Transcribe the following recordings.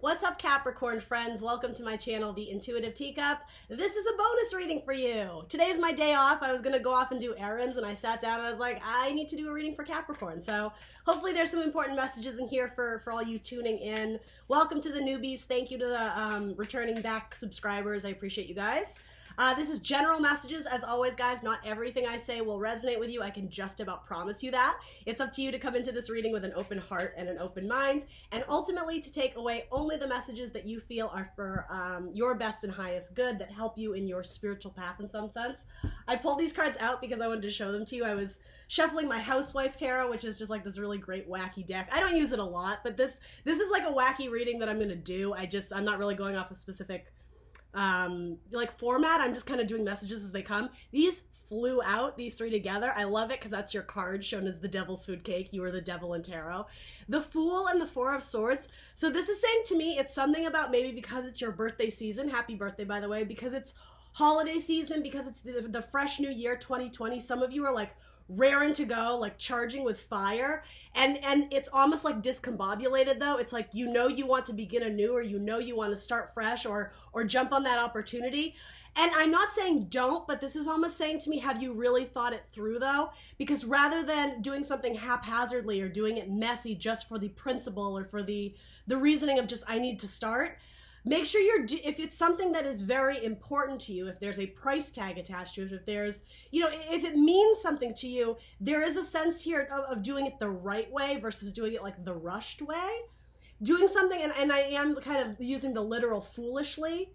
What's up, Capricorn friends? Welcome to my channel, The Intuitive Teacup. This is a bonus reading for you. Today's my day off. I was going to go off and do errands, and I sat down and I was like, I need to do a reading for Capricorn. So hopefully there's some important messages in here for all you tuning in. Welcome to the newbies. Thank you to the returning back subscribers. I appreciate you guys. This is general messages. As always, guys, not everything I say will resonate with you. I can just about promise you that. It's up to you to come into this reading with an open heart and an open mind, and ultimately to take away only the messages that you feel are for your best and highest good, that help you in your spiritual path in some sense. I pulled these cards out because I wanted to show them to you. I was shuffling my Housewife Tarot, which is just like this really great wacky deck. I don't use it a lot, but this is like a wacky reading that I'm going to do. I'm not really going off a specific like format. I'm just kind of doing messages as they come. These flew out, these three together. I love it because that's your card shown as the Devil's Food Cake. You are the devil in tarot. The Fool and the Four of Swords. So this is saying to me it's something about maybe because it's your birthday season. Happy birthday, by the way. Because it's holiday season, because it's the fresh new year 2020. Some of you are like raring to go, like charging with fire, and it's almost like discombobulated though. It's like, you want to begin anew, or you want to start fresh, or jump on that opportunity. And I'm not saying don't, but this is almost saying to me, have you really thought it through though? Because rather than doing something haphazardly or doing it messy just for the principle or for the reasoning of just I need to start, make sure if it's something that is very important to you, if there's a price tag attached to it, if there's, if it means something to you, there is a sense here of doing it the right way versus doing it like the rushed way. Doing something, and I am kind of using the literal foolishly,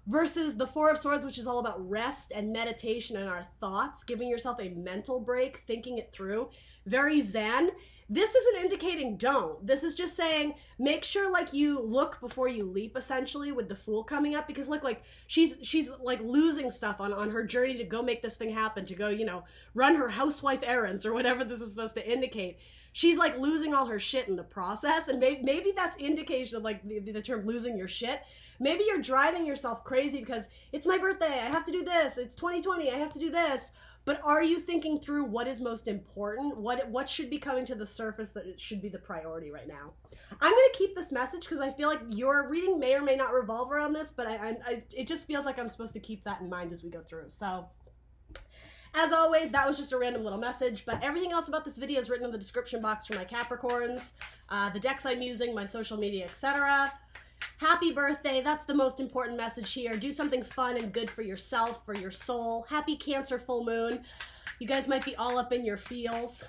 versus the Four of Swords, which is all about rest and meditation and our thoughts, giving yourself a mental break, thinking it through, very zen. This isn't indicating don't. This is just saying make sure like you look before you leap, essentially, with the Fool coming up, because look, like she's like losing stuff on her journey to go make this thing happen, to go, run her housewife errands or whatever this is supposed to indicate. She's like losing all her shit in the process, and maybe that's indication of like the term losing your shit. Maybe you're driving yourself crazy because it's my birthday, I have to do this, it's 2020, I have to do this. But are you thinking through what is most important? What should be coming to the surface that it should be the priority right now? I'm going to keep this message because I feel like your reading may or may not revolve around this, but it just feels like I'm supposed to keep that in mind as we go through. So, as always, that was just a random little message, but everything else about this video is written in the description box for my Capricorns, the decks I'm using, my social media, etc. Happy birthday. That's the most important message here. Do something fun and good for yourself, for your soul. Happy Cancer full moon. You guys might be all up in your feels.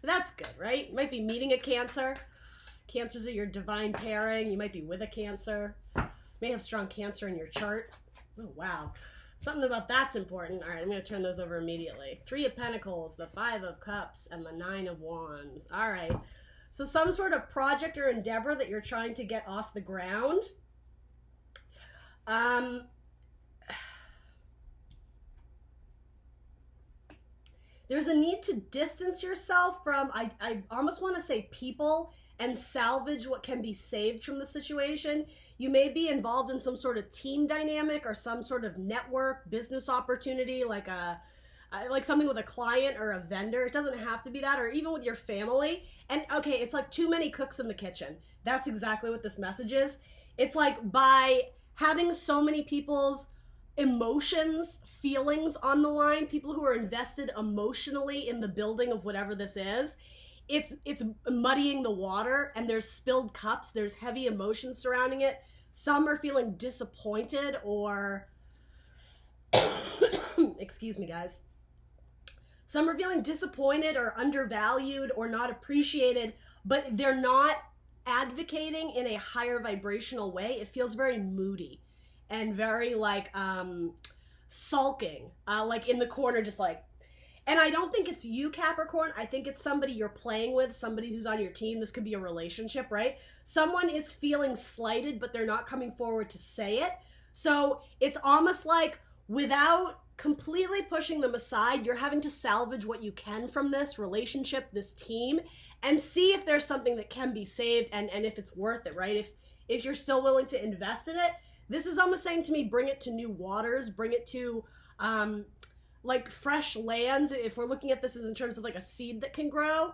That's good, right? You might be meeting a Cancer. Cancers are your divine pairing. You might be with a Cancer. You may have strong Cancer in your chart. Oh, wow. Something about that's important. All right, I'm going to turn those over immediately. Three of Pentacles, the Five of Cups, and the Nine of Wands. All right. So some sort of project or endeavor that you're trying to get off the ground. There's a need to distance yourself from, I almost want to say people, and salvage what can be saved from the situation. You may be involved in some sort of team dynamic or some sort of network, business opportunity, like something with a client or a vendor. It doesn't have to be that, or even with your family. And okay, it's like too many cooks in the kitchen. That's exactly what this message is. It's like by having so many people's emotions, feelings on the line, people who are invested emotionally in the building of whatever this is, it's muddying the water, and there's spilled cups, there's heavy emotions surrounding it. Some are feeling disappointed or excuse me, guys. Some are feeling disappointed or undervalued or not appreciated, but they're not advocating in a higher vibrational way. It feels very moody and very like sulking, like in the corner, just like. And I don't think it's you, Capricorn. I think it's somebody you're playing with, somebody who's on your team. This could be a relationship, right? Someone is feeling slighted, but they're not coming forward to say it. So it's almost like without completely pushing them aside, you're having to salvage what you can from this relationship, this team, and see if there's something that can be saved, and if it's worth it, right? If you're still willing to invest in it. This is almost saying to me, bring it to new waters, bring it to like fresh lands, if we're looking at this as in terms of like a seed that can grow.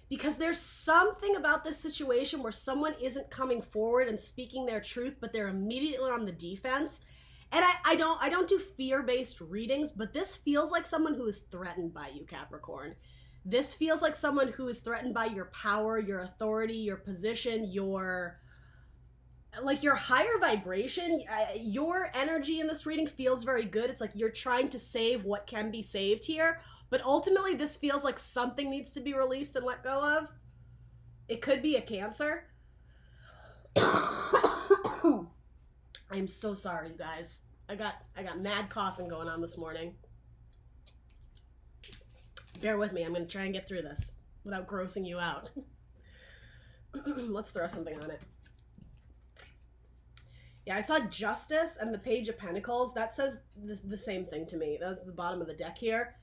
Because there's something about this situation where someone isn't coming forward and speaking their truth, but they're immediately on the defense. And I don't do fear-based readings, but this feels like someone who is threatened by you, Capricorn. This feels like someone who is threatened by your power, your authority, your position, your higher vibration. Your energy in this reading feels very good. It's like you're trying to save what can be saved here. But ultimately, this feels like something needs to be released and let go of. It could be a Cancer. I'm so sorry, you guys. I got mad coughing going on this morning. Bear with me. I'm going to try and get through this without grossing you out. Let's throw something on it. Yeah, I saw Justice and the Page of Pentacles. That says the same thing to me. That's the bottom of the deck here.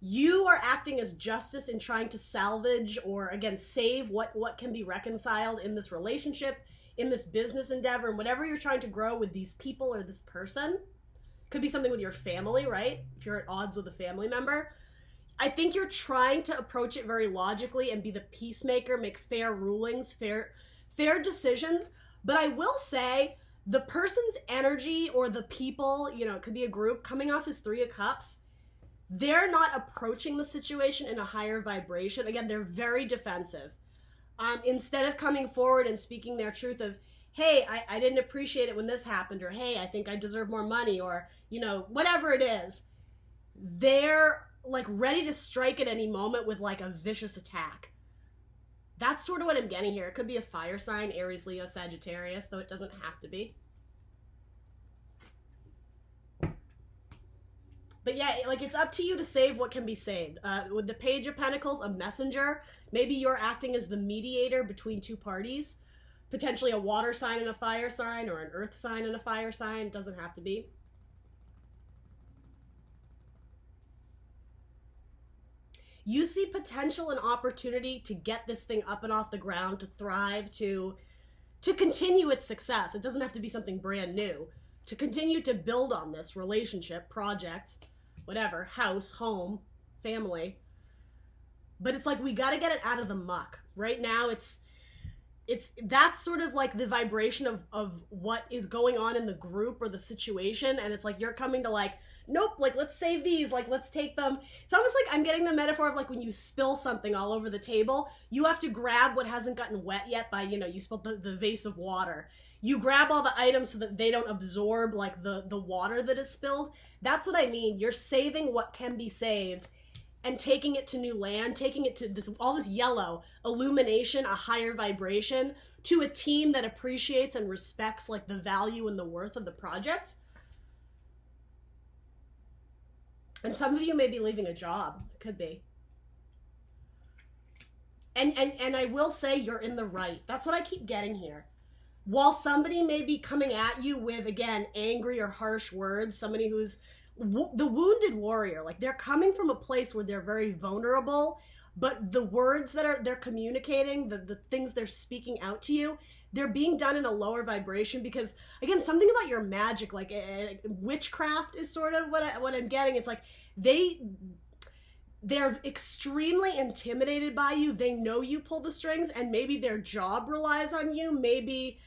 You are acting as justice in trying to salvage or, again, save what can be reconciled in this relationship, in this business endeavor, and whatever you're trying to grow with these people or this person. Could be something with your family, right? If you're at odds with a family member. I think you're trying to approach it very logically and be the peacemaker, make fair rulings, fair decisions. But I will say the person's energy or the people, it could be a group coming off as Three of Cups. They're not approaching the situation in a higher vibration. Again, they're very defensive. Instead of coming forward and speaking their truth of, hey, I didn't appreciate it when this happened, or hey, I think I deserve more money, or, whatever it is, they're like ready to strike at any moment with like a vicious attack. That's sort of what I'm getting here. It could be a fire sign, Aries, Leo, Sagittarius, though it doesn't have to be. But yeah, like it's up to you to save what can be saved. With the Page of Pentacles, a messenger, maybe you're acting as the mediator between two parties. Potentially a water sign and a fire sign, or an earth sign and a fire sign. It doesn't have to be. You see potential and opportunity to get this thing up and off the ground, to thrive, to continue its success. It doesn't have to be something brand new. To continue to build on this relationship, project, whatever, house, home, family. But it's like we got to get it out of the muck. Right now that's sort of like the vibration of what is going on in the group or the situation, and it's like you're coming to like, nope, like let's save these, like let's take them. It's almost like I'm getting the metaphor of like when you spill something all over the table, you have to grab what hasn't gotten wet yet by, you spilled the vase of water. You grab all the items so that they don't absorb like the water that is spilled. That's what I mean. You're saving what can be saved and taking it to new land, taking it to all this yellow illumination, a higher vibration, to a team that appreciates and respects like the value and the worth of the project. And some of you may be leaving a job. It could be. And I will say you're in the right. That's what I keep getting here. While somebody may be coming at you with, again, angry or harsh words, somebody who's the wounded warrior, like they're coming from a place where they're very vulnerable, but the words that they're communicating, the things they're speaking out to you, they're being done in a lower vibration because, again, something about your magic, like witchcraft is sort of what I'm getting. It's like they're extremely intimidated by you. They know you pull the strings, and maybe their job relies on you. Maybe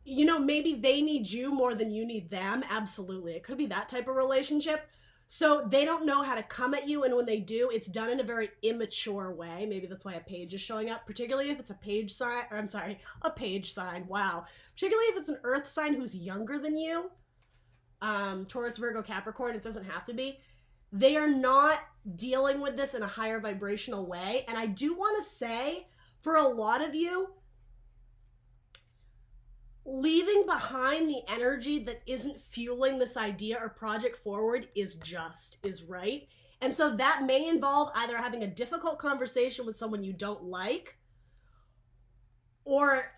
they need you more than you need them. Absolutely. It could be that type of relationship. So they don't know how to come at you, and when they do, it's done in a very immature way. Maybe that's why a page is showing up, particularly if it's a page sign, a page sign, wow. Particularly if it's an earth sign who's younger than you, Taurus, Virgo, Capricorn, it doesn't have to be. They are not dealing with this in a higher vibrational way, and I do want to say, for a lot of you, leaving behind the energy that isn't fueling this idea or project forward is right. And so that may involve either having a difficult conversation with someone you don't like, or,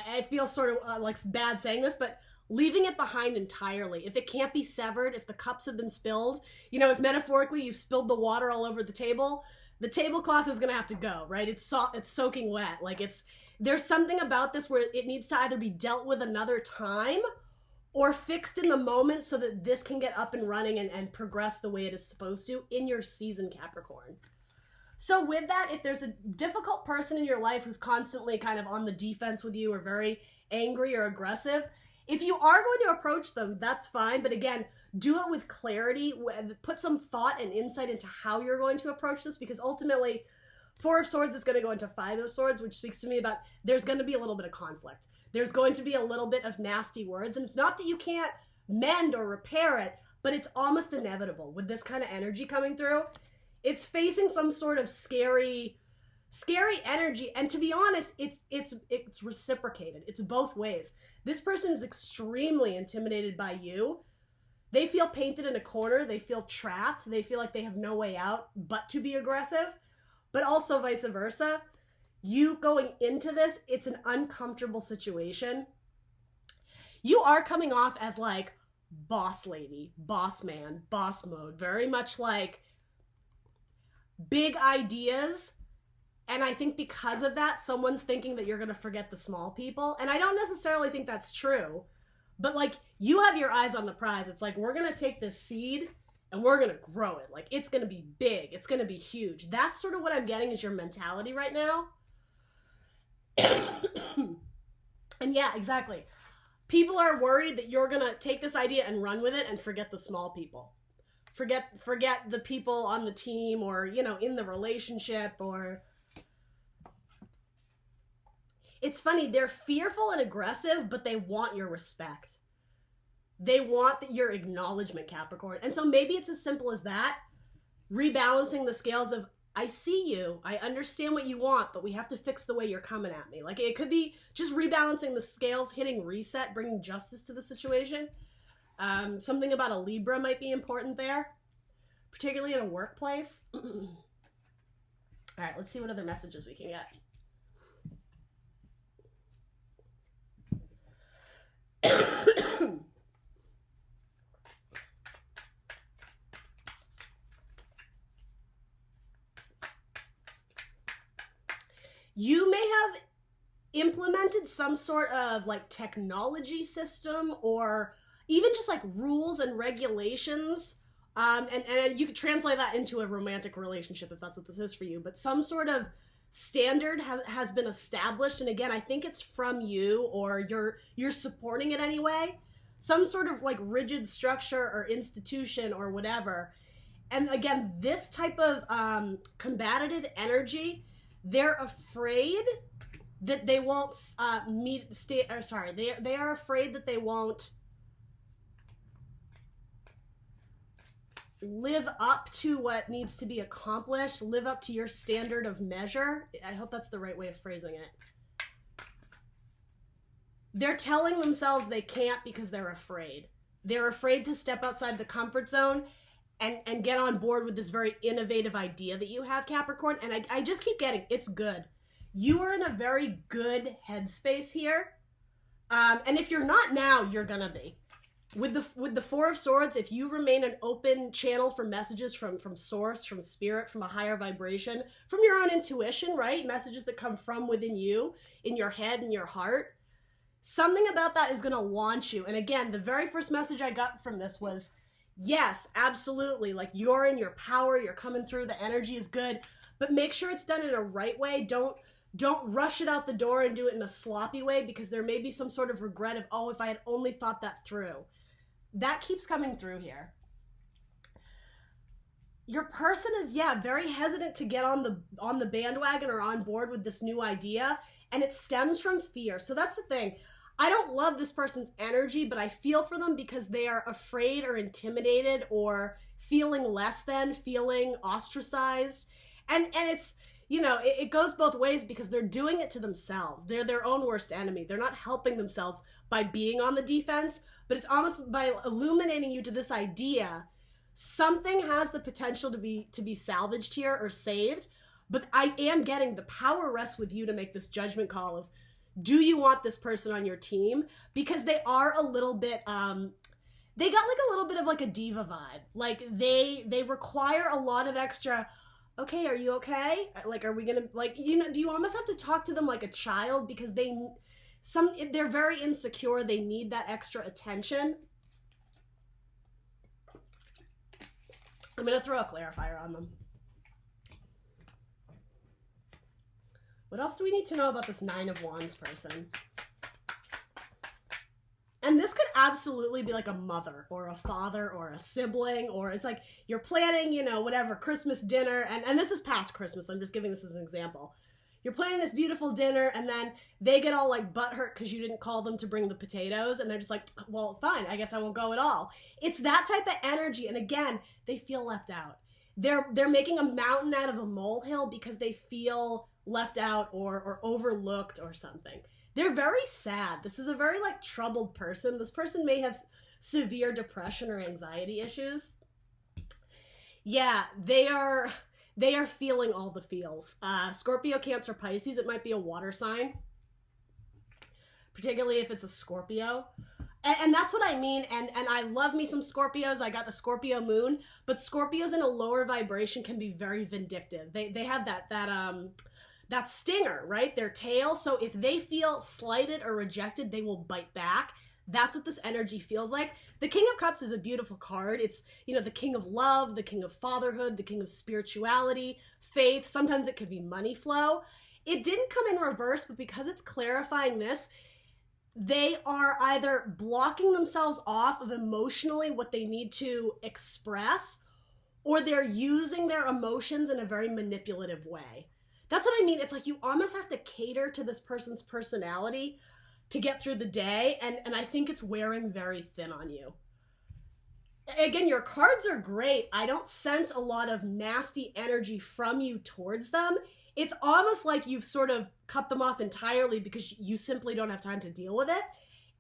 I feel sort of like bad saying this, but leaving it behind entirely. If it can't be severed, if the cups have been spilled, if metaphorically you've spilled the water all over the table, the tablecloth is going to have to go, right? It's soaking wet. Like there's something about this where it needs to either be dealt with another time or fixed in the moment so that this can get up and running and progress the way it is supposed to in your season, Capricorn. So with that, if there's a difficult person in your life who's constantly kind of on the defense with you or very angry or aggressive, if you are going to approach them, that's fine. But again, do it with clarity. Put some thought and insight into how you're going to approach this, because ultimately, Four of Swords is going to go into Five of Swords, which speaks to me about there's going to be a little bit of conflict. There's going to be a little bit of nasty words. And it's not that you can't mend or repair it, but it's almost inevitable with this kind of energy coming through. It's facing some sort of scary energy. And to be honest, it's reciprocated. It's both ways. This person is extremely intimidated by you. They feel painted in a corner. They feel trapped. They feel like they have no way out but to be aggressive, but also vice versa. You going into this, it's an uncomfortable situation. You are coming off as like boss lady, boss man, boss mode, very much like big ideas. And I think because of that, someone's thinking that you're going to forget the small people. And I don't necessarily think that's true, but like you have your eyes on the prize. It's like, we're going to take this seed and we're going to grow it. Like it's going to be big. It's going to be huge. That's sort of what I'm getting is your mentality right now. And yeah, exactly. People are worried that you're going to take this idea and run with it and forget the small people. Forget the people on the team or, you know, in the relationship or... It's funny, they're fearful and aggressive, but they want your respect. They want your acknowledgement, Capricorn. And so maybe it's as simple as that. Rebalancing the scales of, I see you, I understand what you want, but we have to fix the way you're coming at me. Like it could be just rebalancing the scales, hitting reset, bringing justice to the situation. Something about a Libra might be important there, particularly in a workplace. All right, let's see what other messages we can get. You may have implemented some sort of like technology system or even just like rules and regulations. And you could translate that into a romantic relationship if that's what this is for you. But some sort of standard has been established. And again, I think it's from you or you're supporting it anyway. Some sort of like rigid structure or institution or whatever. And again, this type of combative energy, they're afraid that they won't they are afraid that they won't live up to what needs to be accomplished, live up to your standard of measure. I hope that's the right way of phrasing it. They're telling themselves they can't because they're afraid. They're afraid to step outside the comfort zone and get on board with this very innovative idea that you have, Capricorn. And I just keep getting, it's good. You are in a very good headspace here. And if you're not now, you're gonna be. With the Four of Swords, if you remain an open channel for messages from source, from spirit, from a higher vibration, from your own intuition, right? Messages that come from within you, in your head, in your heart. Something about that is going to launch you. And again, the very first message I got from this was, yes, absolutely. Like you're in your power, you're coming through, the energy is good, but make sure it's done in a right way. Don't rush it out the door and do it in a sloppy way, because there may be some sort of regret of, oh, if I had only thought that through. That keeps coming through here. Your person is, yeah, very hesitant to get on the bandwagon or on board with this new idea, and it stems from fear. So that's the thing. I don't love this person's energy, but I feel for them because they are afraid or intimidated or feeling less than, feeling ostracized. And it's, you know, it goes both ways because they're doing it to themselves. They're their own worst enemy. They're not helping themselves by being on the defense, but it's almost by illuminating you to this idea. Something has the potential to be salvaged here or saved, but I am getting the power rests with you to make this judgment call of, do you want this person on your team? Because they are a little bit, they got like a little bit of like a diva vibe. Like they require a lot of extra, okay, are you okay? Like, are we gonna, like, you know, do you almost have to talk to them like a child because they're very insecure. They need that extra attention. I'm gonna throw a clarifier on them. What else do we need to know about this 9 of Wands person? And this could absolutely be like a mother or a father or a sibling, or it's like you're planning, you know, whatever, Christmas dinner. And this is past Christmas. I'm just giving this as an example. You're planning this beautiful dinner, and then they get all like butthurt because you didn't call them to bring the potatoes, and they're just like, well, fine, I guess I won't go at all. It's that type of energy, and again, they feel left out. They're making a mountain out of a molehill because they feel left out or overlooked or something. They're very sad. This is a very like troubled person. This person may have severe depression or anxiety issues. Yeah, they are feeling all the feels. Scorpio, Cancer, Pisces, it might be a water sign, particularly if it's a Scorpio. And that's what I mean. And I love me some Scorpios. I got the Scorpio moon, but Scorpios in a lower vibration can be very vindictive. They have that stinger, right? Their tail. So if they feel slighted or rejected, they will bite back. That's what this energy feels like. The King of Cups is a beautiful card. It's, you know, the king of love, the king of fatherhood, the king of spirituality, faith. Sometimes it could be money flow. It didn't come in reverse, but because it's clarifying this, they are either blocking themselves off of emotionally what they need to express, or they're using their emotions in a very manipulative way. That's what I mean. It's like you almost have to cater to this person's personality to get through the day, and I think it's wearing very thin on you. Again, your cards are great. I don't sense a lot of nasty energy from you towards them. It's almost like you've sort of cut them off entirely because you simply don't have time to deal with it.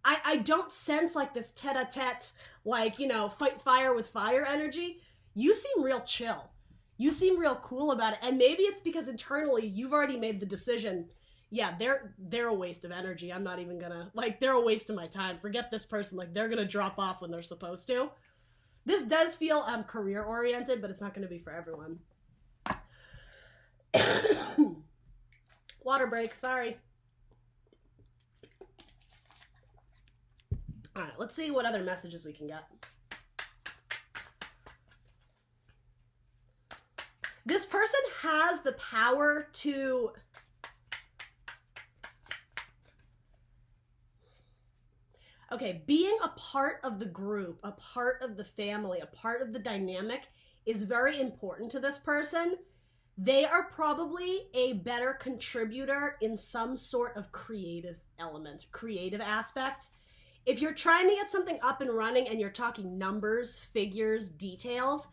I don't sense like this tete-a-tete, like, you know, fight fire with fire energy. You seem real chill. You seem real cool about it. And maybe it's because internally you've already made the decision, yeah, they're a waste of energy. I'm not even gonna, like, they're a waste of my time. Forget this person. Like, they're gonna drop off when they're supposed to. This does feel career oriented, but it's not gonna be for everyone. Water break, sorry. All right, let's see what other messages we can get. This person has the power to being a part of the group, a part of the family, a part of the dynamic is very important to this person. They are probably a better contributor in some sort of creative element, creative aspect. If you're trying to get something up and running and you're talking numbers, figures, details,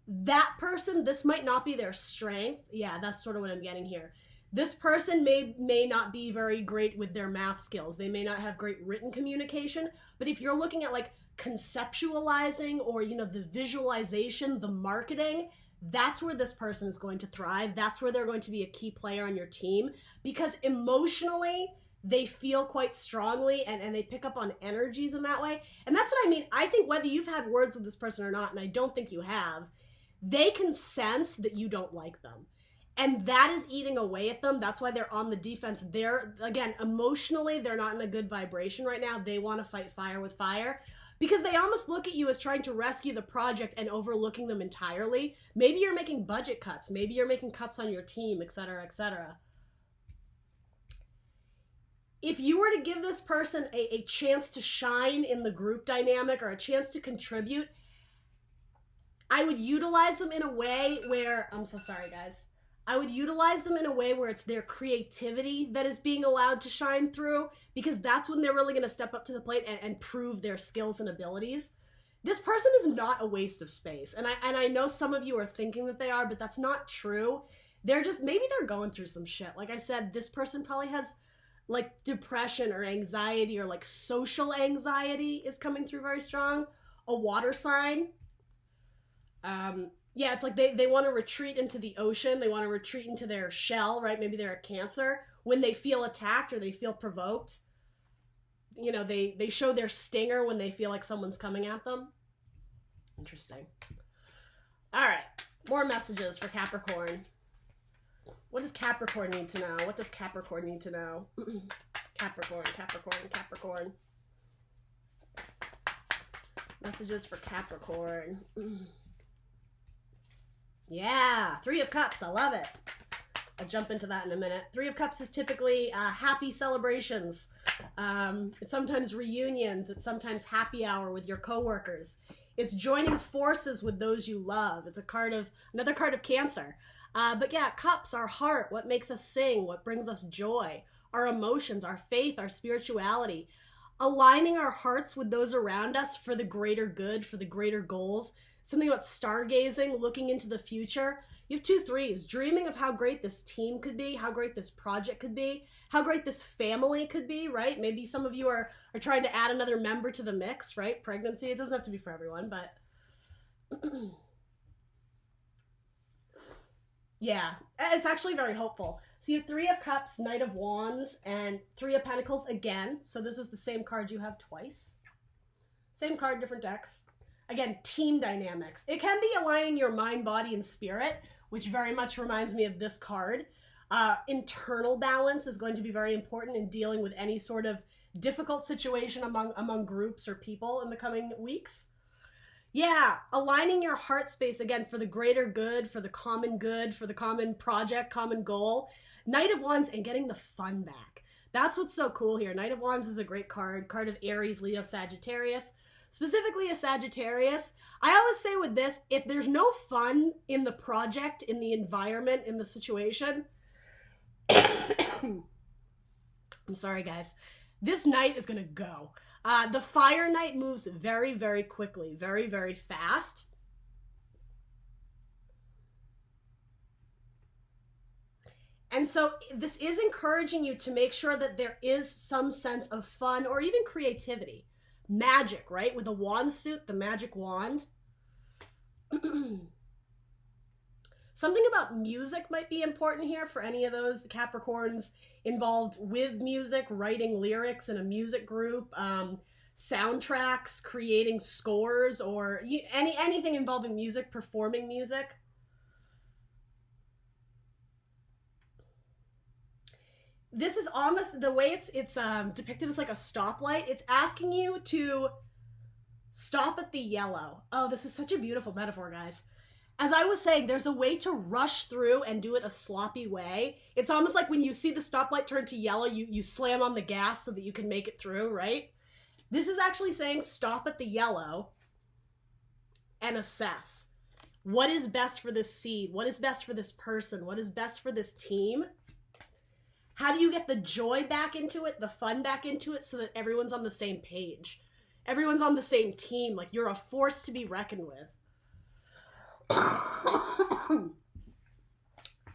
that person, this might not be their strength. Yeah, that's sort of what I'm getting here. This person may not be very great with their math skills. They may not have great written communication, but if you're looking at like conceptualizing or, you know, the visualization, the marketing, that's where this person is going to thrive. That's where they're going to be a key player on your team, because emotionally they feel quite strongly and they pick up on energies in that way. And that's what I mean. I think whether you've had words with this person or not, and I don't think you have, they can sense that you don't like them. And that is eating away at them. That's why they're on the defense. They're, again, emotionally, they're not in a good vibration right now. They want to fight fire with fire because they almost look at you as trying to rescue the project and overlooking them entirely. Maybe you're making budget cuts. Maybe you're making cuts on your team, etc., etc. If you were to give this person a chance to shine in the group dynamic or a chance to contribute, I would utilize them in a way where, I'm so sorry, guys. I would utilize them in a way where it's their creativity that is being allowed to shine through, because that's when they're really going to step up to the plate and prove their skills and abilities. This person is not a waste of space. And I know some of you are thinking that they are, but that's not true. They're just, maybe they're going through some shit. Like I said, this person probably has like depression or anxiety, or like social anxiety is coming through very strong. A water sign. Yeah, it's like they want to retreat into the ocean. They want to retreat into their shell, right? Maybe they're a Cancer. When they feel attacked or they feel provoked, you know, they show their stinger when they feel like someone's coming at them. Interesting. All right, more messages for Capricorn. What does Capricorn need to know? What does Capricorn need to know? Capricorn, Capricorn, Capricorn. Messages for Capricorn. Yeah, 3 of Cups. I love it. I'll jump into that in a minute. Three of Cups is typically happy celebrations. It's sometimes reunions. It's sometimes happy hour with your coworkers. It's joining forces with those you love. It's another card of Cancer. But yeah, Cups, our heart, what makes us sing, what brings us joy, our emotions, our faith, our spirituality. Aligning our hearts with those around us for the greater good, for the greater goals. Something about stargazing, looking into the future. You have 2 threes, dreaming of how great this team could be, how great this project could be, how great this family could be, right? Maybe some of you are trying to add another member to the mix, right? Pregnancy, it doesn't have to be for everyone, but yeah, it's actually very hopeful. So you have 3 of Cups, Knight of Wands, and 3 of Pentacles again. So this is the same card you have twice. Same card, different decks. Again, team dynamics. It can be aligning your mind, body, and spirit, which very much reminds me of this card. Internal balance is going to be very important in dealing with any sort of difficult situation among groups or people in the coming weeks. Yeah, aligning your heart space, again, for the greater good, for the common project, common goal. Knight of Wands and getting the fun back. That's what's so cool here. Knight of Wands is a great card of Aries, Leo, Sagittarius. Specifically a Sagittarius. I always say with this, if there's no fun in the project, in the environment, in the situation, I'm sorry guys, this Knight is gonna go. The Fire Knight moves very, very quickly, very, very fast. And so this is encouraging you to make sure that there is some sense of fun or even creativity. Magic, right? With the wand suit, the magic wand. Something about music might be important here for any of those Capricorns involved with music, writing lyrics in a music group, soundtracks, creating scores, or anything involving music, performing music. This is almost, the way it's depicted as like a stoplight. It's asking you to stop at the yellow. Oh, this is such a beautiful metaphor, guys. As I was saying, there's a way to rush through and do it a sloppy way. It's almost like when you see the stoplight turn to yellow, you slam on the gas so that you can make it through, right? This is actually saying stop at the yellow and assess. What is best for this seed? What is best for this person? What is best for this team? How do you get the joy back into it, the fun back into it, so that everyone's on the same page? Everyone's on the same team. Like, you're a force to be reckoned with.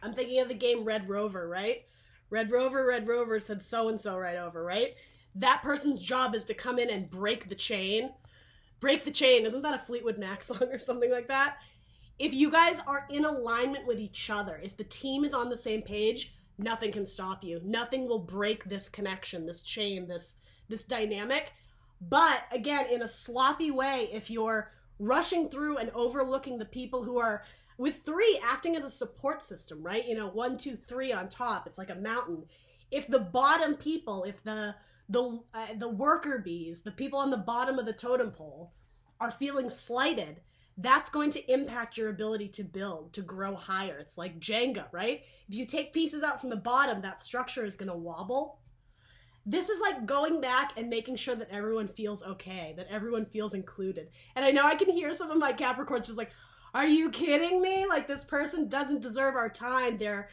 I'm thinking of the game Red Rover, right? Red Rover said so-and-so right over, right? That person's job is to come in and break the chain. Break the chain. Isn't that a Fleetwood Mac song or something like that? If you guys are in alignment with each other, if the team is on the same page, nothing can stop you. Nothing will break this connection, this chain, this dynamic. But again, in a sloppy way, if you're rushing through and overlooking the people who are, with 3, acting as a support system, right? 1, 2, 3 on top. It's like a mountain. If the bottom people, if the worker bees, the people on the bottom of the totem pole are feeling slighted, that's going to impact your ability to build, to grow higher. It's like Jenga, right? If you take pieces out from the bottom, that structure is going to wobble. This is like going back and making sure that everyone feels okay, that everyone feels included. And I know I can hear some of my Capricorns just like, are you kidding me? Like, this person doesn't deserve our time. They're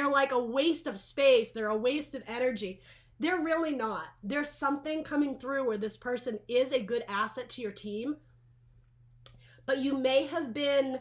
like a waste of space. They're a waste of energy. They're really not. There's something coming through where this person is a good asset to your team, but you may have been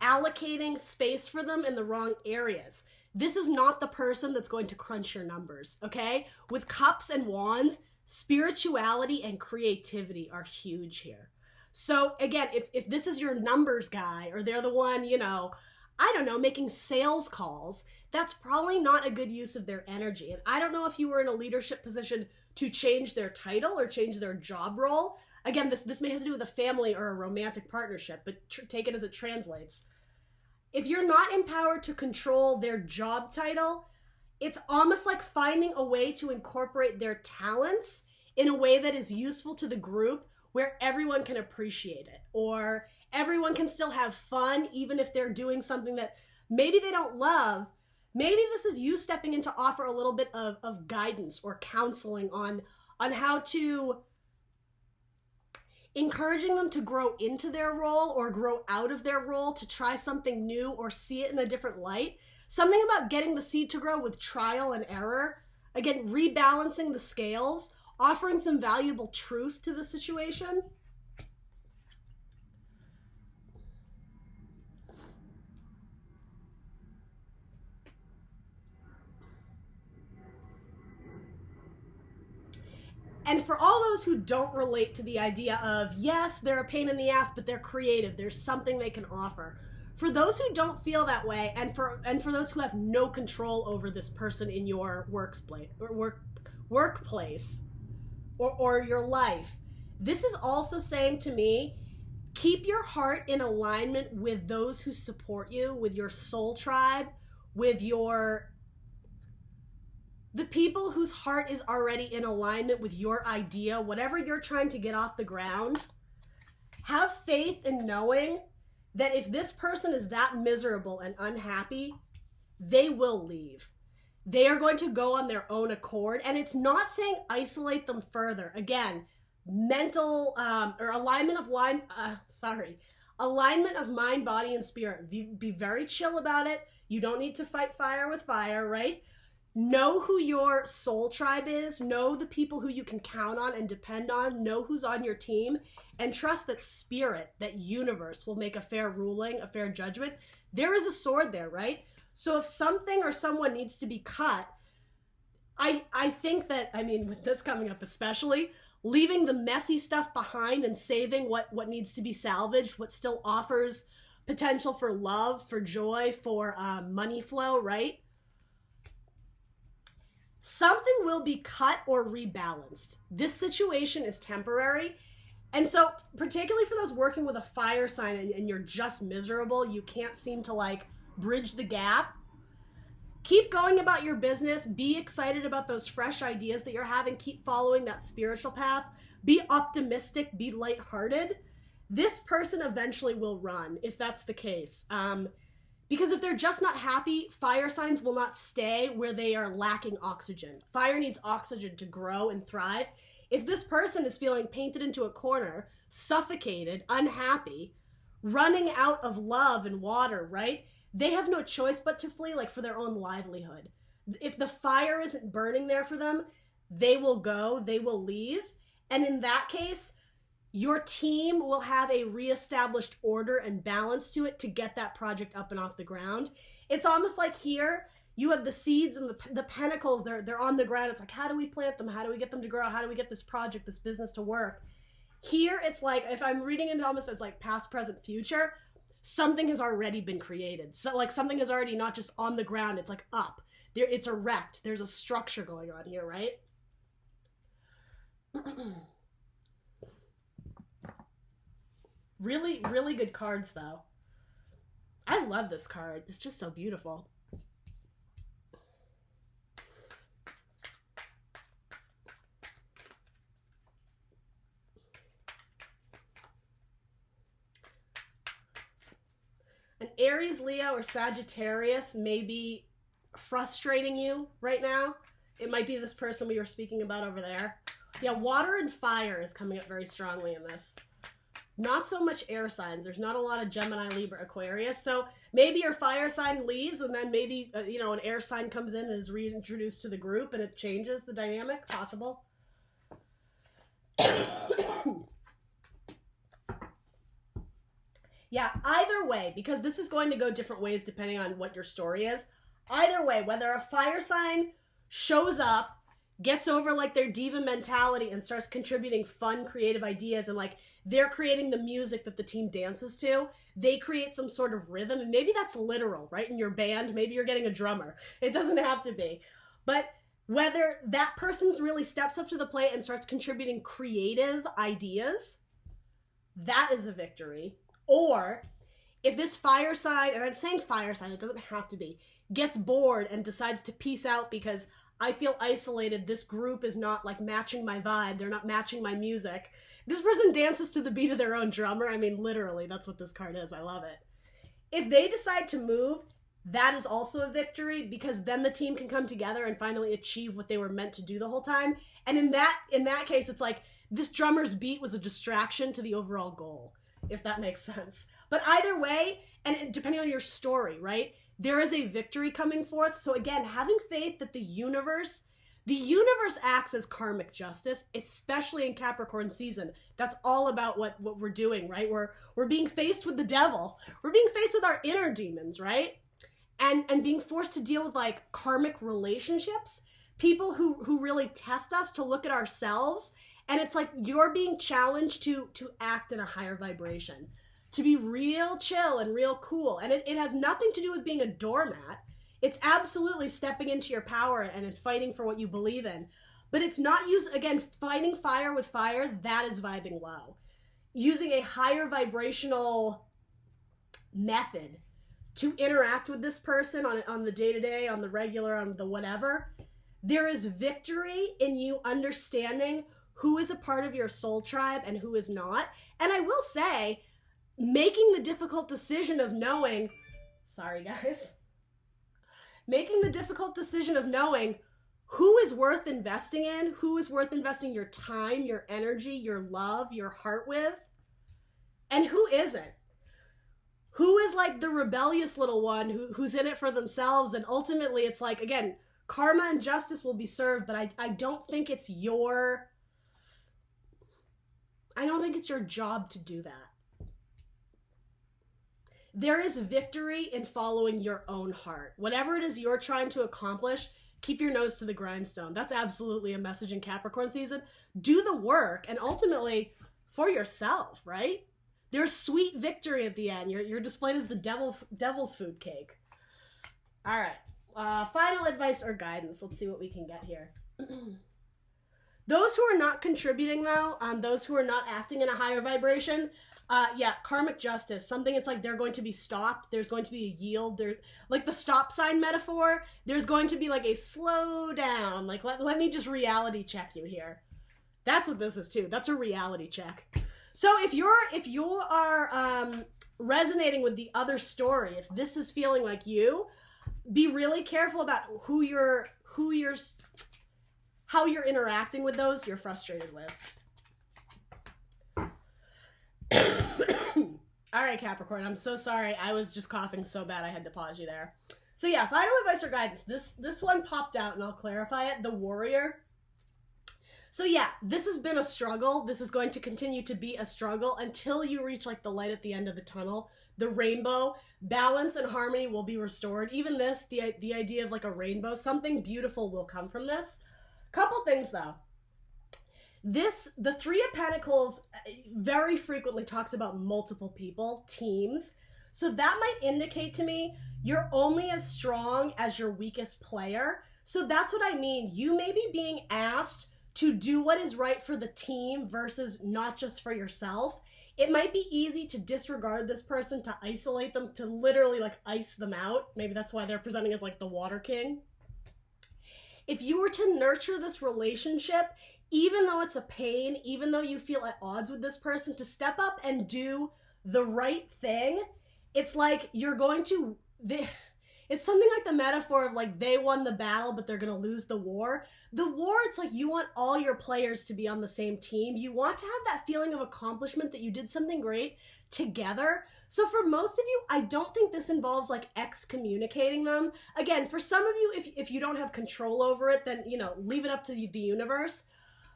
allocating space for them in the wrong areas. This is not the person that's going to crunch your numbers, okay? With Cups and Wands, spirituality and creativity are huge here. So again, if this is your numbers guy, or they're the one, I don't know, making sales calls, that's probably not a good use of their energy. And I don't know if you were in a leadership position to change their title or change their job role. Again, this may have to do with a family or a romantic partnership, but take it as it translates. If you're not empowered to control their job title, it's almost like finding a way to incorporate their talents in a way that is useful to the group, where everyone can appreciate it, or everyone can still have fun, even if they're doing something that maybe they don't love. Maybe this is you stepping in to offer a little bit of guidance or counseling on how to, encouraging them to grow into their role or grow out of their role, to try something new or see it in a different light. Something about getting the seed to grow with trial and error. Again, rebalancing the scales, offering some valuable truth to the situation. And for all those who don't relate to the idea of, yes, they're a pain in the ass, but they're creative, there's something they can offer. For those who don't feel that way, and for those who have no control over this person in your workplace or your life, this is also saying to me, keep your heart in alignment with those who support you, with your soul tribe, with the people whose heart is already in alignment with your idea, whatever you're trying to get off the ground. Have faith in knowing that if this person is that miserable and unhappy, they will leave. They are going to go on their own accord. And it's not saying isolate them further. Again, mental or alignment of mind, body, and spirit. Be very chill about it. You don't need to fight fire with fire, right? Know who your soul tribe is. Know the people who you can count on and depend on. Know who's on your team. And trust that spirit, that universe will make a fair ruling, a fair judgment. There is a sword there, right? So if something or someone needs to be cut, I think that, I mean, with this coming up especially, leaving the messy stuff behind and saving what needs to be salvaged, what still offers potential for love, for joy, for money flow, right? Something will be cut or rebalanced. This situation is temporary. And so particularly for those working with a fire sign and you're just miserable, you can't seem to like bridge the gap, keep going about your business. Be excited about those fresh ideas that you're having. Keep following that spiritual path. Be optimistic. Be lighthearted. This person eventually will run if that's the case. Because if they're just not happy, fire signs will not stay where they are lacking oxygen. Fire needs oxygen to grow and thrive. If this person is feeling painted into a corner, suffocated, unhappy, running out of love and water, right? They have no choice but to flee, like for their own livelihood. If the fire isn't burning there for them, they will go, they will leave. And in that case, your team will have a reestablished order and balance to it to get that project up and off the ground. It's almost like here, you have the seeds and the pentacles, they're on the ground. It's like, how do we plant them? How do we get them to grow? How do we get this project, this business to work? Here, it's like, if I'm reading it almost as like past, present, future, something has already been created. So like something is already not just on the ground, it's like up. It's erect. There's a structure going on here, right? Really, really good cards though. I love this card. It's just so beautiful. An Aries, Leo, or Sagittarius may be frustrating you right now. It might be this person we were speaking about over there. Yeah, water and fire is coming up very strongly in this. Not so much air signs. There's not a lot of Gemini, Libra, Aquarius. So maybe your fire sign leaves and then maybe, an air sign comes in and is reintroduced to the group and it changes the dynamic. Possible. Yeah, either way, because this is going to go different ways depending on what your story is. Either way, whether a fire sign shows up, gets over like their diva mentality and starts contributing fun, creative ideas, and like they're creating the music that the team dances to, they create some sort of rhythm, and maybe that's literal, right? In your band, maybe you're getting a drummer. It doesn't have to be. But whether that person's really steps up to the plate and starts contributing creative ideas, that is a victory. Or if this fire sign, and I'm saying fire sign, it doesn't have to be, gets bored and decides to peace out because I feel isolated, this group is not like matching my vibe, they're not matching my music. This person dances to the beat of their own drummer. I mean, literally, that's what this card is. I love it. If they decide to move, that is also a victory, because then the team can come together and finally achieve what they were meant to do the whole time. And in that case, it's like this drummer's beat was a distraction to the overall goal, if that makes sense. But either way, and depending on your story, right, there is a victory coming forth. So again, having faith that the universe acts as karmic justice, especially in Capricorn season. That's all about what we're doing, right? We're being faced with the devil. We're being faced with our inner demons, right? And being forced to deal with like karmic relationships, people who really test us to look at ourselves. And it's like you're being challenged to act in a higher vibration, to be real chill and real cool. And it has nothing to do with being a doormat. It's absolutely stepping into your power and fighting for what you believe in. But it's not fighting fire with fire, that is vibing low. Using a higher vibrational method to interact with this person on the day-to-day, on the regular, on the whatever, there is victory in you understanding who is a part of your soul tribe and who is not. And I will say, making the difficult decision of knowing, making the difficult decision of knowing who is worth investing in, who is worth investing your time, your energy, your love, your heart with, and who isn't. Who is like the rebellious little one who's in it for themselves, and ultimately it's like, again, karma and justice will be served, but I don't think it's your job to do that. There is victory in following your own heart. Whatever it is you're trying to accomplish, keep your nose to the grindstone. That's absolutely a message in Capricorn season. Do the work, and ultimately for yourself, right? There's sweet victory at the end. You're displayed as the devil's food cake. All right. Final advice or guidance. Let's see what we can get here. Those who are not contributing, though, those who are not acting in a higher vibration, karmic justice. Something it's like they're going to be stopped. There's going to be a yield. There, like the stop sign metaphor, there's going to be like a slow down. Like, let me just reality check you here. That's what this is, too. That's a reality check. So if you are resonating with the other story, if this is feeling like you, be really careful about how you're interacting with those you're frustrated with. All right, Capricorn, I'm so sorry. I was just coughing so bad I had to pause you there. So yeah, final advice or guidance. This one popped out and I'll clarify it. The warrior. So yeah, this has been a struggle. This is going to continue to be a struggle until you reach like the light at the end of the tunnel, the rainbow. Balance and harmony will be restored. Even this, the idea of like a rainbow, something beautiful will come from this. Couple things though. The Three of Pentacles very frequently talks about multiple people, teams. So that might indicate to me you're only as strong as your weakest player. So that's what I mean. You may be being asked to do what is right for the team versus not just for yourself. It might be easy to disregard this person, to isolate them, to literally like ice them out. Maybe that's why they're presenting as like the water king. If you were to nurture this relationship, even though it's a pain, even though you feel at odds with this person, to step up and do the right thing, it's like you're going to... It's something like the metaphor of like they won the battle, but they're going to lose the war. The war, it's like you want all your players to be on the same team. You want to have that feeling of accomplishment that you did something great together. So for most of you, I don't think this involves like excommunicating them. Again, for some of you, if you don't have control over it, then, leave it up to the universe.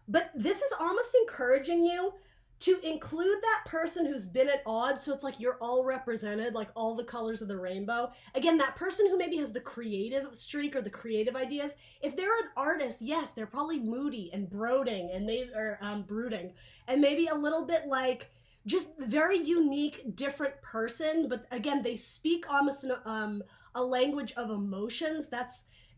But this is almost encouraging you to include that person who's been at odds, so it's like you're all represented, like all the colors of the rainbow. Again, that person who maybe has the creative streak or the creative ideas, if they're an artist, yes, they're probably moody and brooding, and brooding, and maybe a little bit like just very unique, different person. But again, they speak almost in a language of emotions.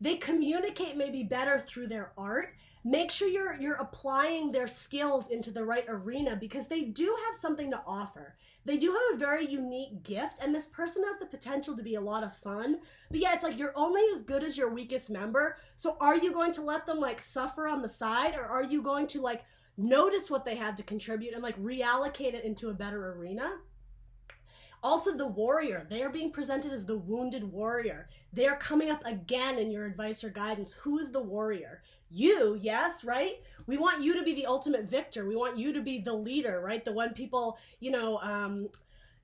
They communicate maybe better through their art. Make sure you're applying their skills into the right arena, because they do have something to offer. They do have a very unique gift, and this person has the potential to be a lot of fun. But yeah, it's like you're only as good as your weakest member. So are you going to let them like suffer on the side, or are you going to like notice what they have to contribute and like reallocate it into a better arena? Also the warrior, they are being presented as the wounded warrior. They are coming up again in your advice or guidance. Who is the warrior? You, yes, right? We want you to be the ultimate victor. We want you to be the leader, right? The one people,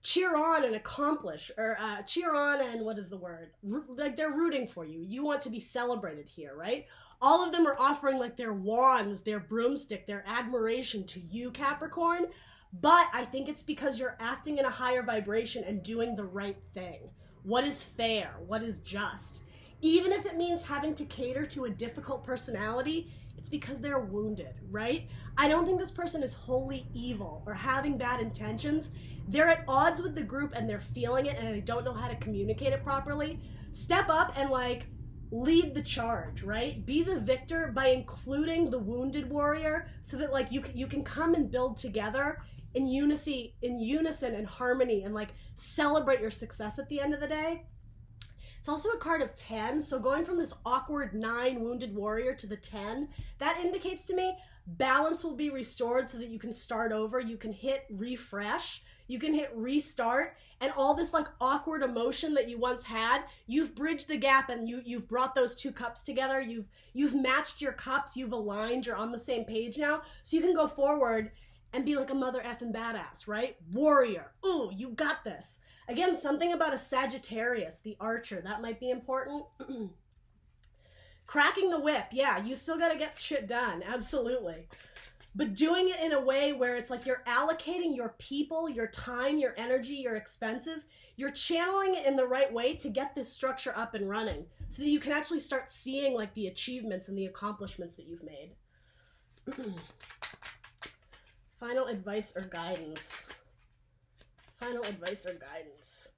cheer on and accomplish, or cheer on and what is the word? Like they're rooting for you. You want to be celebrated here, right? All of them are offering like their wands, their broomstick, their admiration to you, Capricorn. But I think it's because you're acting in a higher vibration and doing the right thing. What is fair? What is just? Even if it means having to cater to a difficult personality, it's because they're wounded, right? I don't think this person is wholly evil or having bad intentions. They're at odds with the group and they're feeling it and they don't know how to communicate it properly. Step up and lead the charge, right? Be the victor by including the wounded warrior so that you can come and build together in unison and harmony and celebrate your success at the end of the day. It's also a card of 10, so going from this awkward 9 wounded warrior to the 10, that indicates to me balance will be restored so that you can start over, you can hit refresh, you can hit restart, and all this awkward emotion that you once had, you've bridged the gap and you've brought those 2 cups together, you've matched your cups, you've aligned, you're on the same page now, so you can go forward and be like a mother effing badass, right? Warrior. Ooh, you got this. Again, something about a Sagittarius, the archer, that might be important. Cracking the whip. Yeah, you still got to get shit done. Absolutely. But doing it in a way where it's you're allocating your people, your time, your energy, your expenses. You're channeling it in the right way to get this structure up and running so that you can actually start seeing the achievements and the accomplishments that you've made. Final advice or guidance. Final advice or guidance.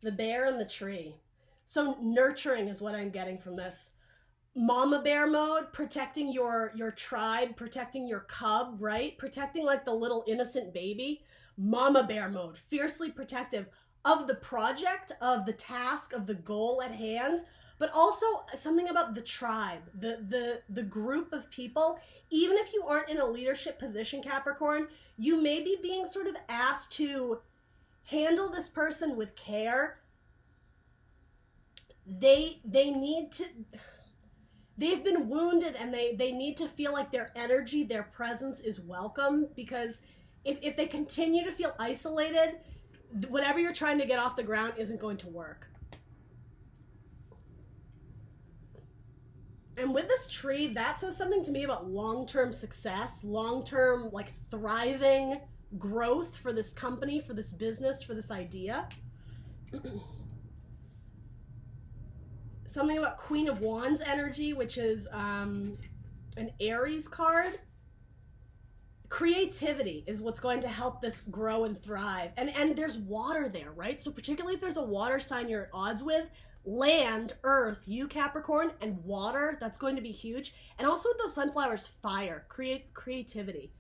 The bear and the tree. So nurturing is what I'm getting from this. Mama bear mode, protecting your tribe, protecting your cub, right? Protecting the little innocent baby. Mama bear mode, fiercely protective of the project, of the task, of the goal at hand. But also something about the tribe, the group of people. Even if you aren't in a leadership position, Capricorn, you may be being sort of asked to handle this person with care. They need to, they've been wounded and they need to feel like their energy, their presence is welcome, because if they continue to feel isolated, whatever you're trying to get off the ground isn't going to work. And with this tree, that says something to me about long-term success, long-term thriving growth for this company, for this business, for this idea. Something about Queen of Wands energy, which is an Aries card. Creativity is what's going to help this grow and thrive. And there's water there, right? So particularly if there's a water sign you're at odds with, land, earth, you Capricorn, and water, that's going to be huge. And also with those sunflowers, fire, creativity.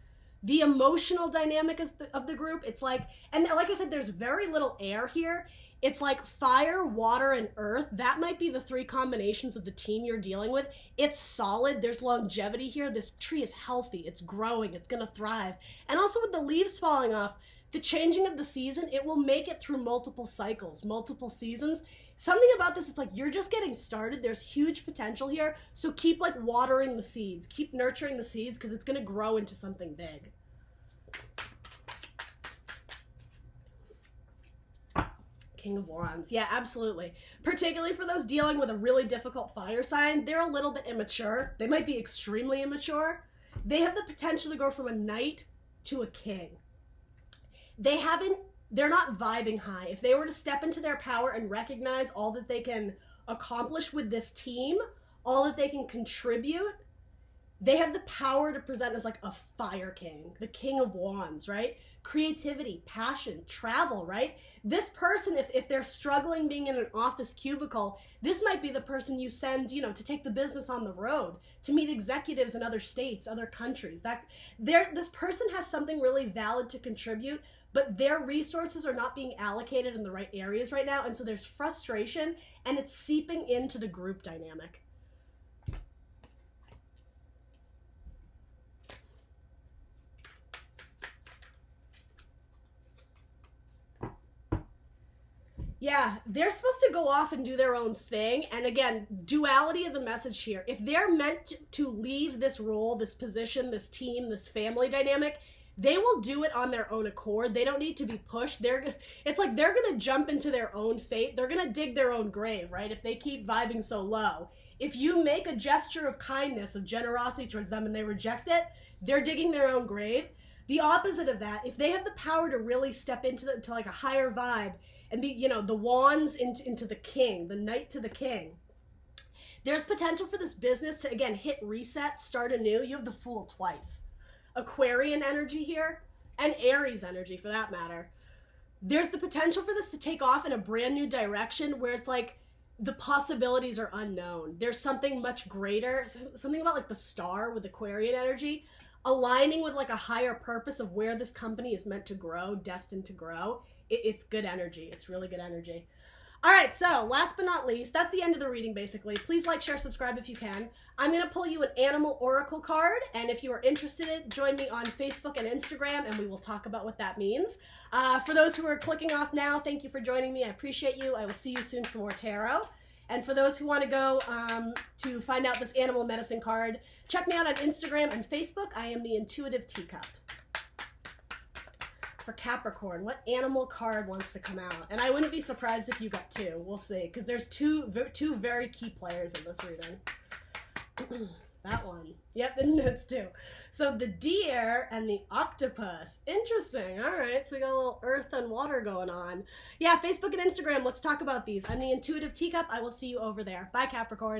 The emotional dynamic of the group, it's and like I said, there's very little air here. It's fire, water, and earth. That might be the 3 combinations of the team you're dealing with. It's solid. There's longevity here. This tree is healthy. It's growing. It's going to thrive. And also with the leaves falling off, the changing of the season, it will make it through multiple cycles, multiple seasons. Something about this, it's you're just getting started. There's huge potential here. So keep watering the seeds. Keep nurturing the seeds because it's going to grow into something big. King of Wands. Yeah, absolutely. Particularly for those dealing with a really difficult fire sign, they're a little bit immature. They might be extremely immature. They have the potential to go from a knight to a king. They're not vibing high. If they were to step into their power and recognize all that they can accomplish with this team, all that they can contribute, they have the power to present as a fire king, the King of Wands, right? Creativity, passion, travel, right? This person, if they're struggling being in an office cubicle, this might be the person you send, to take the business on the road, to meet executives in other states, other countries. This person has something really valid to contribute, but their resources are not being allocated in the right areas right now, and so there's frustration, and it's seeping into the group dynamic. Yeah, they're supposed to go off and do their own thing. And again, duality of the message here. If they're meant to leave this role, this position, this team, this family dynamic, they will do it on their own accord. They don't need to be pushed. It's like they're going to jump into their own fate. They're going to dig their own grave, right? If they keep vibing so low. If you make a gesture of kindness, of generosity towards them and they reject it, they're digging their own grave. The opposite of that, if they have the power to really step into like a higher vibe and be, the wands into the king, the knight to the king, there's potential for this business to, again, hit reset, start anew. You have the Fool twice. Aquarian energy here, and Aries energy for that matter. There's the potential for this to take off in a brand new direction where it's like the possibilities are unknown. There's something much greater, something about like the star with Aquarian energy, aligning with like a higher purpose of where this company is meant to grow, destined to grow. It's good energy. It's really good energy. All right, so last but not least, that's the end of the reading, basically. Please like, share, subscribe if you can. I'm going to pull you an animal oracle card, and if you are interested, join me on Facebook and Instagram, and we will talk about what that means. For those who are clicking off now, thank you for joining me. I appreciate you. I will see you soon for more tarot. And for those who want to go to find out this animal medicine card, check me out on Instagram and Facebook. I am the Intuitive Teacup. For Capricorn, what animal card wants to come out? And I wouldn't be surprised if you got two. We'll see, because there's two very key players in this reading. That one. Yep, and that's two. So the deer and the octopus. Interesting. All right, so we got a little earth and water going on. Yeah, Facebook and Instagram, let's talk about these. I'm the Intuitive Teacup. I will see you over there. Bye, Capricorn.